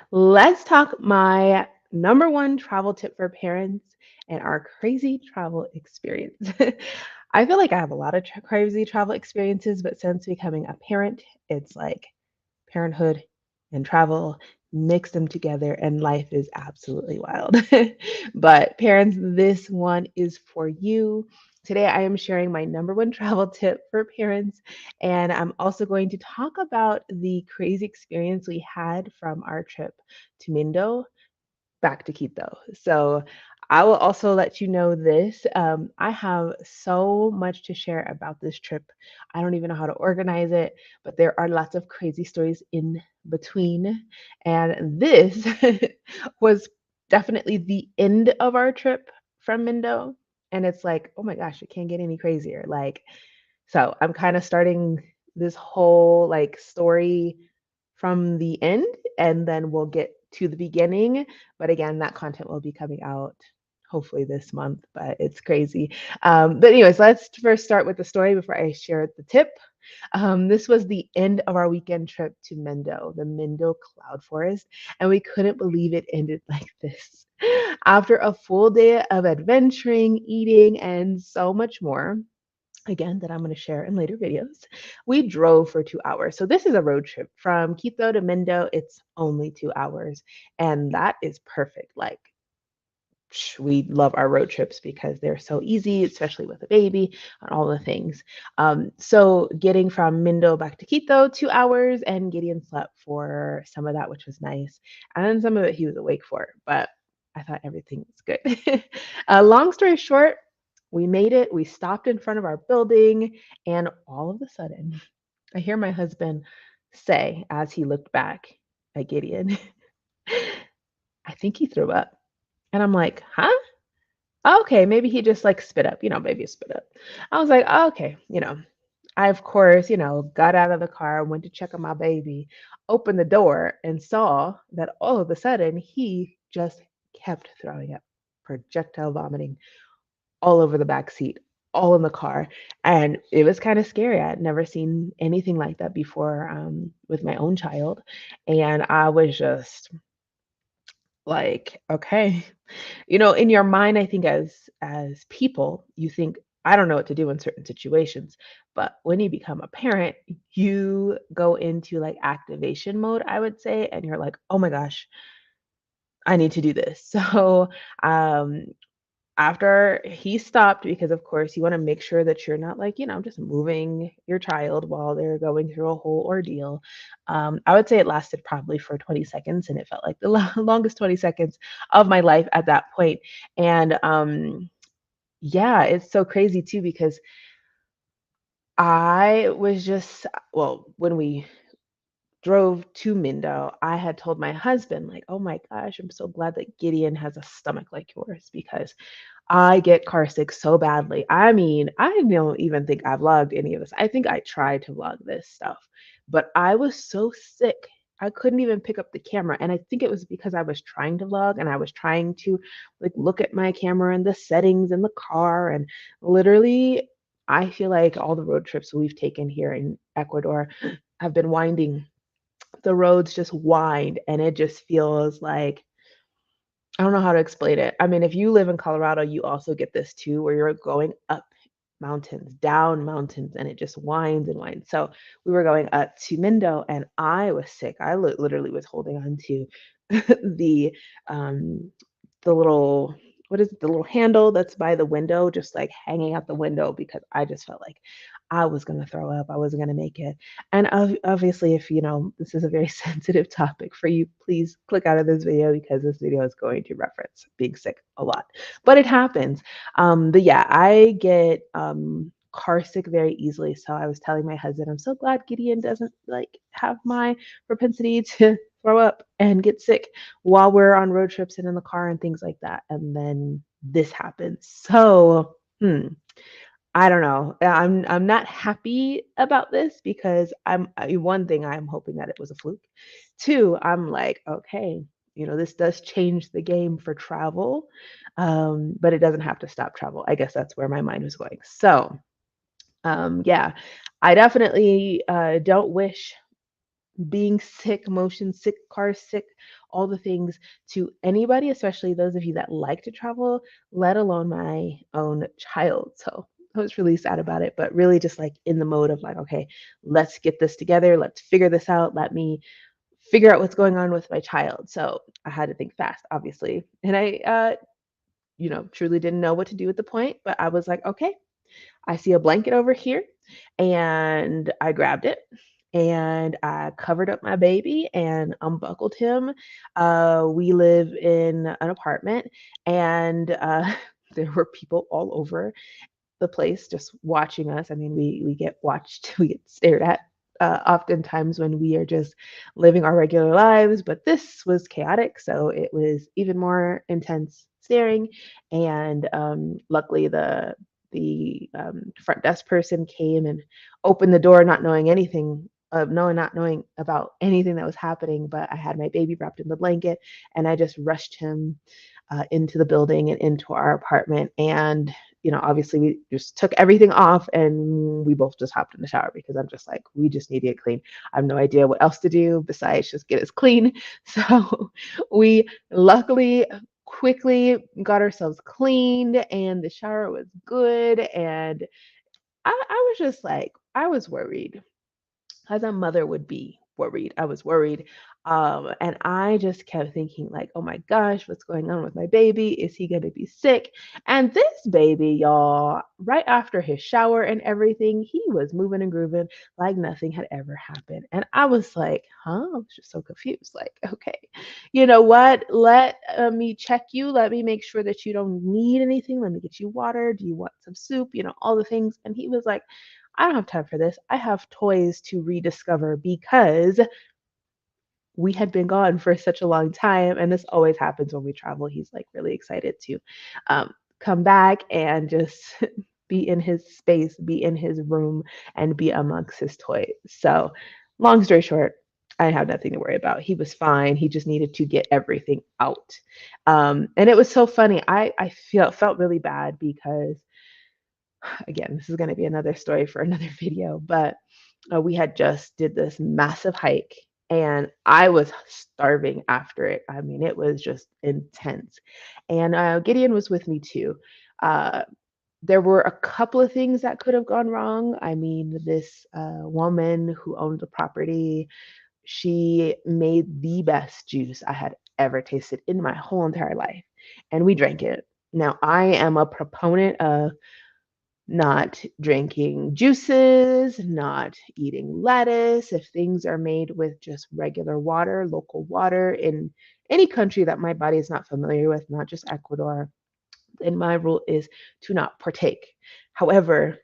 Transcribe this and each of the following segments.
Let's talk my number one travel tip for parents and our crazy travel experience. I feel like I have a lot of crazy travel experiences, but since becoming a parent, it's like parenthood and travel, mix them together, and life is absolutely wild. But parents, this one is for you. Today, I am sharing my number one travel tip for parents, and I'm also going to talk about the crazy experience we had from our trip to Mindo back to Quito. So I will also let you know this. I have so much to share about this trip. I don't even know how to organize it, but there are lots of crazy stories in between. And this was definitely the end of our trip from Mindo. And it's like, oh my gosh, it can't get any crazier. Like, so I'm kind of starting this whole like story from the end, and then we'll get to the beginning. But again, that content will be coming out hopefully this month, but it's crazy. But anyways, let's first start with the story before I share the tip. This was the end of our weekend trip to Mindo, the Mindo Cloud Forest, and we couldn't believe it ended like this. After a full day of adventuring, eating, and so much more, again, that I'm going to share in later videos. We drove for 2 hours. So this is a road trip from Quito to Mindo. It's only 2 hours. And that is perfect. Like, we love our road trips because they're so easy, especially with a baby and all the things. So getting from Mindo back to Quito, 2 hours, and Gideon slept for some of that, which was nice. And then some of it he was awake for, but I thought everything was good. Long story short, we made it. We stopped in front of our building, and all of a sudden, I hear my husband say as he looked back at Gideon, I think he threw up. And I'm like, huh? Okay, maybe he just like spit up, maybe spit up. I was like, oh, okay, I of course, got out of the car, went to check on my baby, opened the door and saw that all of a sudden he just kept throwing up, projectile vomiting all over the back seat, all in the car. And it was kind of scary. I had never seen anything like that before with my own child. And I was just like, okay. In your mind, I think as people, you think, I don't know what to do in certain situations. But when you become a parent, you go into like activation mode, I would say, and you're like, oh my gosh, I need to do this. So um after he stopped, because of course you want to make sure that you're not like, just moving your child while they're going through a whole ordeal. I would say it lasted probably for 20 seconds, and it felt like the longest 20 seconds of my life at that point. And yeah, it's so crazy too because I was just, well, when we drove to Mindo, I had told my husband, like, oh my gosh, I'm so glad that Gideon has a stomach like yours because I get car sick so badly. I mean, I don't even think I vlogged any of this. I think I tried to vlog this stuff, but I was so sick. I couldn't even pick up the camera. And I think it was because I was trying to vlog and I was trying to like look at my camera and the settings in the car. And literally, I feel like all the road trips we've taken here in Ecuador have been winding. The roads just wind and it just feels like, I don't know how to explain it. I mean, if you live in Colorado, you also get this too, where you're going up mountains, down mountains, and it just winds and winds. So we were going up to Mindo, and I was sick. I literally was holding on to the um, the little, what is it, the little handle that's by the window, just like hanging out the window because I just felt like I was gonna throw up. I wasn't gonna make it. And obviously, if this is a very sensitive topic for you, please click out of this video because this video is going to reference being sick a lot. But it happens. But yeah, I get car sick very easily. So I was telling my husband, I'm so glad Gideon doesn't like have my propensity to throw up and get sick while we're on road trips and in the car and things like that. And then this happens. So I don't know. I'm not happy about this because one thing, I'm hoping that it was a fluke. Two, I'm like, okay, this does change the game for travel, but it doesn't have to stop travel. I guess that's where my mind was going. So yeah, I definitely don't wish being sick, motion sick, car sick, all the things to anybody, especially those of you that like to travel, let alone my own child. So I was really sad about it, but really just like in the mode of like, okay, let's get this together. Let's figure this out. Let me figure out what's going on with my child. So I had to think fast, obviously. And I truly didn't know what to do at the point, but I was like, okay, I see a blanket over here, and I grabbed it and I covered up my baby and unbuckled him. We live in an apartment, and there were people all over the place just watching us. I mean, we get watched, we get stared at oftentimes when we are just living our regular lives, but this was chaotic, so it was even more intense staring. And luckily, the front desk person came and opened the door, not knowing anything. Not knowing about anything that was happening, but I had my baby wrapped in the blanket, and I just rushed him into the building and into our apartment. And obviously we just took everything off and we both just hopped in the shower because I'm just like, we just need to get clean. I have no idea what else to do besides just get us clean. So we luckily quickly got ourselves cleaned and the shower was good. And I was just like, I was worried as a mother would be worried. I was worried. And I just kept thinking, like, oh my gosh, what's going on with my baby? Is he going to be sick? And this baby, y'all, right after his shower and everything, he was moving and grooving like nothing had ever happened. And I was like, huh? I was just so confused. Like, okay, you know what? Let me check you. Let me make sure that you don't need anything. Let me get you water. Do you want some soup? All the things. And he was like, I don't have time for this. I have toys to rediscover because we had been gone for such a long time. And this always happens when we travel. He's like really excited to come back and just be in his space, be in his room, and be amongst his toys. So, long story short, I had nothing to worry about. He was fine. He just needed to get everything out. And it was so funny. I felt really bad because again, this is going to be another story for another video, but we had just did this massive hike and I was starving after it. I mean, it was just intense. And Gideon was with me too. Uh, there were a couple of things that could have gone wrong. I mean, this woman who owned the property, she made the best juice I had ever tasted in my whole entire life. And we drank it. Now, I am a proponent of not drinking juices, not eating lettuce. If things are made with just regular water, local water in any country that my body is not familiar with, not just Ecuador, then my rule is to not partake. However,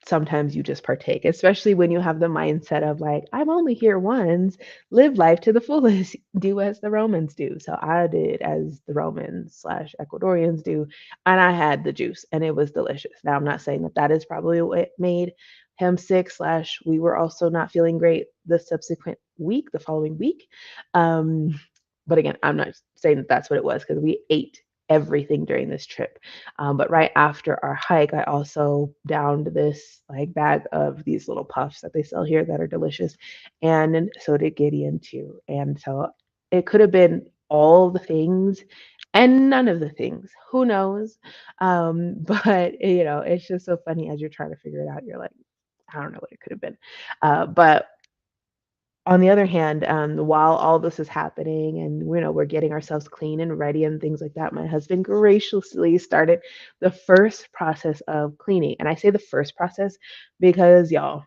sometimes you just partake, especially when you have the mindset of like, I'm only here once, live life to the fullest, do as the Romans do. So I did as the Romans slash Ecuadorians do, and I had the juice and it was delicious. Now, I'm not saying that that is probably what made him sick, slash, we were also not feeling great the subsequent week, the following week. Um, but again, I'm not saying that that's what it was because we ate everything during this trip. But right after our hike, I also downed this like bag of these little puffs that they sell here that are delicious, and so did Gideon too. And so it could have been all the things and none of the things. Who knows? But it's just so funny as you're trying to figure it out. You're like, I don't know what it could have been. But on the other hand, while all this is happening and we're getting ourselves clean and ready and things like that, my husband graciously started the first process of cleaning. And I say the first process because y'all,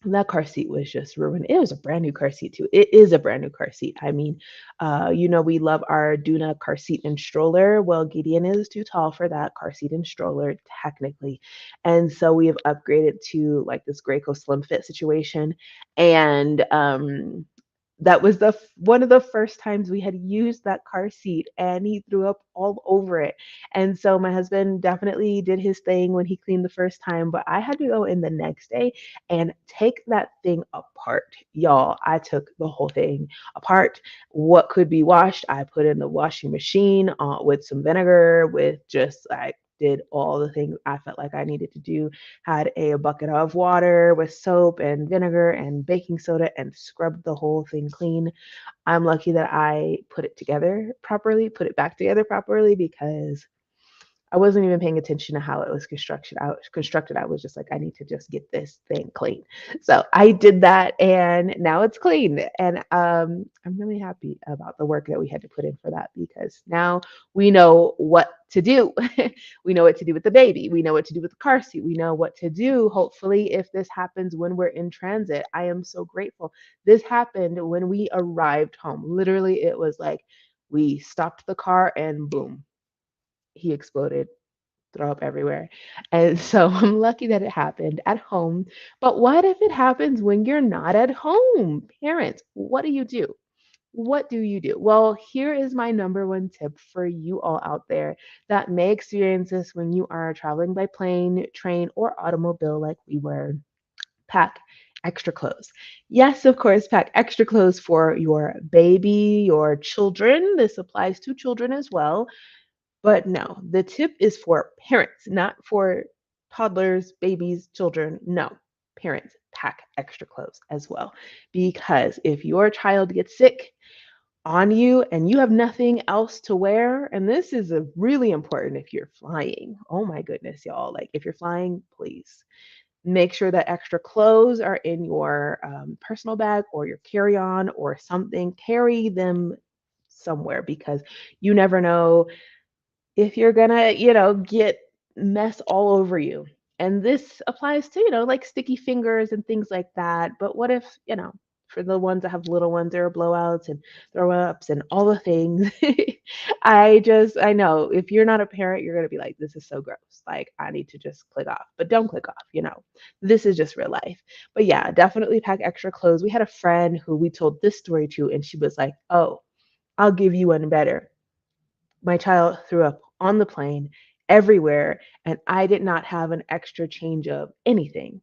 that car seat was just ruined. It was a brand new car seat too. It is a brand new car seat. I mean, we love our Duna car seat and stroller. Well, Gideon is too tall for that car seat and stroller technically, and so we have upgraded to like this Graco Slim Fit situation. And that was one of the first times we had used that car seat, and he threw up all over it. And so my husband definitely did his thing when he cleaned the first time, but I had to go in the next day and take that thing apart. Y'all, I took the whole thing apart. What could be washed, I put in the washing machine with some vinegar, with just like did all the things I felt like I needed to do, had a bucket of water with soap and vinegar and baking soda and scrubbed the whole thing clean. I'm lucky that I put it together properly, put it back together properly because I wasn't even paying attention to how it was constructed. I was just like, I need to just get this thing clean. So I did that, and now it's clean. And I'm really happy about the work that we had to put in for that because now we know what to do. We know what to do with the baby. We know what to do with the car seat. We know what to do. Hopefully, if this happens when we're in transit, I am so grateful. This happened when we arrived home. Literally, it was like we stopped the car and boom, he exploded, throw up everywhere. And so I'm lucky that it happened at home. But what if it happens when you're not at home? Parents, what do you do? What do you do? Well, here is my number one tip for you all out there that may experience this when you are traveling by plane, train, or automobile like we were. Pack extra clothes. Yes, of course, pack extra clothes for your baby, your children. This applies to children as well, but no, the tip is for parents, not for toddlers, babies, children. No, parents pack extra clothes as well. Because if your child gets sick on you and you have nothing else to wear, and this is a really important if you're flying. Oh my goodness, y'all. Like if you're flying, please make sure that extra clothes are in your personal bag or your carry on or something. Carry them somewhere because you never know if you're gonna, get mess all over you. And this applies to, like sticky fingers and things like that. But what if, for the ones that have little ones, there are blowouts and throw ups and all the things. I know if you're not a parent, you're gonna be like, this is so gross. Like, I need to just click off, but don't click off. This is just real life. But yeah, definitely pack extra clothes. We had a friend who we told this story to, and she was like, oh, I'll give you one better. My child threw up on the plane everywhere, and I did not have an extra change of anything.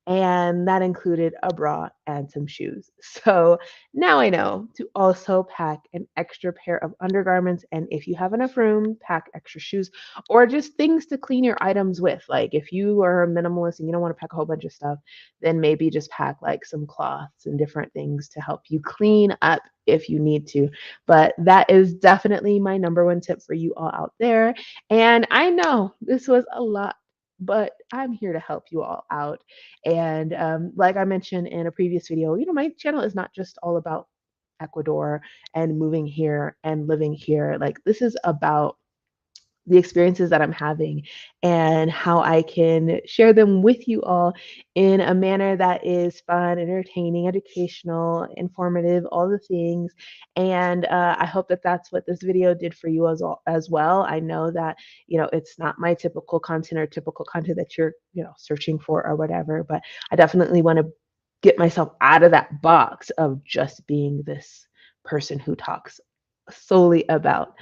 And that included a bra and some shoes. So now I know to also pack an extra pair of undergarments. And if you have enough room, pack extra shoes or just things to clean your items with. Like if you are a minimalist and you don't want to pack a whole bunch of stuff, then maybe just pack like some cloths and different things to help you clean up if you need to. But that is definitely my number one tip for you all out there. And I know this was a lot, but I'm here to help you all out. And like I mentioned in a previous video, my channel is not just all about Ecuador and moving here and living here. Like, this is about the experiences that I'm having and how I can share them with you all in a manner that is fun, entertaining, educational, informative, all the things. And I hope that that's what this video did for you as well. I know that, it's not my typical content or typical content that you're, searching for or whatever, but I definitely want to get myself out of that box of just being this person who talks solely about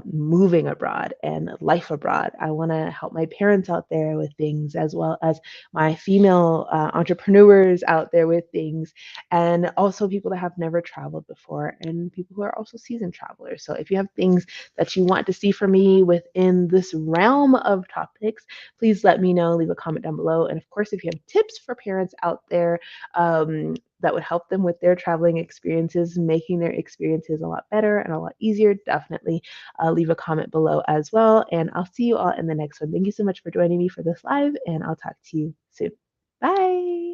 moving abroad and life abroad. I want to help my parents out there with things, as well as my female entrepreneurs out there with things, and also people that have never traveled before, and people who are also seasoned travelers. So if you have things that you want to see from me within this realm of topics, please let me know. Leave a comment down below. And of course, if you have tips for parents out there, that would help them with their traveling experiences, making their experiences a lot better and a lot easier, definitely leave a comment below as well. And I'll see you all in the next one. Thank you so much for joining me for this live, and I'll talk to you soon. Bye.